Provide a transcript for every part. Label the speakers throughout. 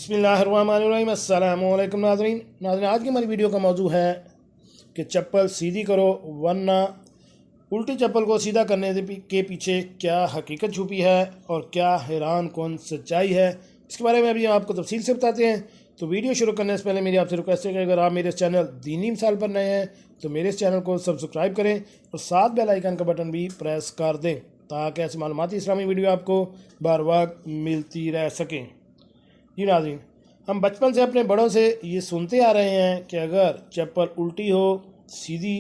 Speaker 1: बिस्मिल्लाहिर्रहमानिर्रहीम। अस्सलामु अलैकुम नाज़रीन। आज की हमारी वीडियो का मौजू है कि चप्पल सीधी करो वरना उल्टी चप्पल को सीधा करने के पीछे क्या हकीकत छुपी है और क्या हैरान कौन सच्चाई है, इसके बारे में अभी आपको तफसील से बताते हैं। तो वीडियो शुरू करने से पहले मेरी आपसे रिक्वेस्ट है कि अगर आप मेरे इस चैनल दीनी मिसाल पर नए हैं तो मेरे इस चैनल को सब्सक्राइब करें और साथ बेल आइकन का बटन भी प्रेस कर दें ताकि ऐसी मालूमाती इस्लामी वीडियो आपको बार बार मिलती रह सकें। जी नाज़रीन, हम बचपन से अपने बड़ों से ये सुनते आ रहे हैं कि अगर चप्पल उल्टी हो सीधी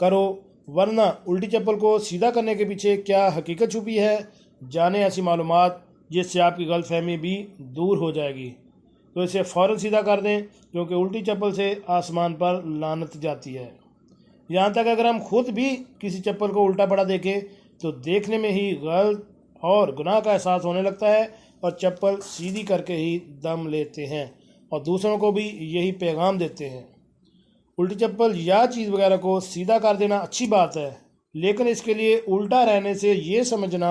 Speaker 1: करो वरना उल्टी चप्पल को सीधा करने के पीछे क्या हकीकत छुपी है, जाने ऐसी मालूमात जिससे आपकी गलतफहमी भी दूर हो जाएगी। तो इसे फ़ौरन सीधा कर दें क्योंकि उल्टी चप्पल से आसमान पर लानत जाती है। यहाँ तक अगर हम खुद भी किसी चप्पल को उल्टा पड़ा देखें तो देखने में ही गलत और गुनाह का एहसास होने लगता है और चप्पल सीधी करके ही दम लेते हैं और दूसरों को भी यही पैगाम देते हैं। उल्टी चप्पल या चीज़ वगैरह को सीधा कर देना अच्छी बात है, लेकिन इसके लिए उल्टा रहने से ये समझना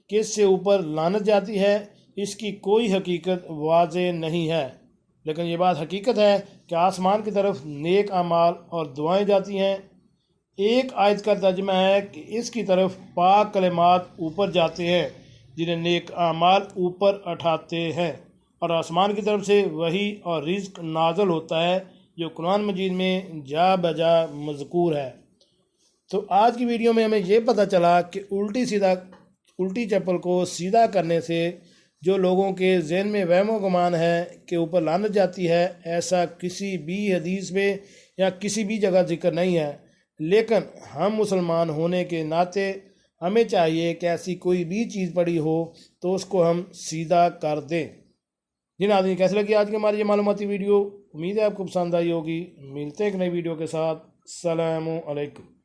Speaker 1: कि इससे ऊपर लानत जाती है, इसकी कोई हकीकत वाज़े नहीं है। लेकिन ये बात हकीकत है कि आसमान की तरफ नेक अमाल और दुआएं जाती हैं। एक आयत का तर्जमा है कि इसकी तरफ पाक कलिमात ऊपर जाते हैं जिन्हें नेक अमाल ऊपर उठाते हैं, और आसमान की तरफ से वही और रिज़्क नाज़िल होता है जो कुरान मजीद में जा बजा मज़कूर है। तो आज की वीडियो में हमें ये पता चला कि उल्टी चप्पल को सीधा करने से जो लोगों के ज़हन में वहम व गुमान है कि ऊपर लानत जाती है, ऐसा किसी भी हदीस में या किसी भी जगह जिक्र नहीं है। लेकिन हम मुसलमान होने के नाते हमें चाहिए कि ऐसी कोई भी चीज़ पड़ी हो तो उसको हम सीधा कर दें। जी नाज़रीन, कैसे लगी आज की हमारी ये मालूमाती वीडियो? उम्मीद है आपको पसंद आई होगी। मिलते हैं एक नई वीडियो के साथ। अस्सलामु अलैकुम।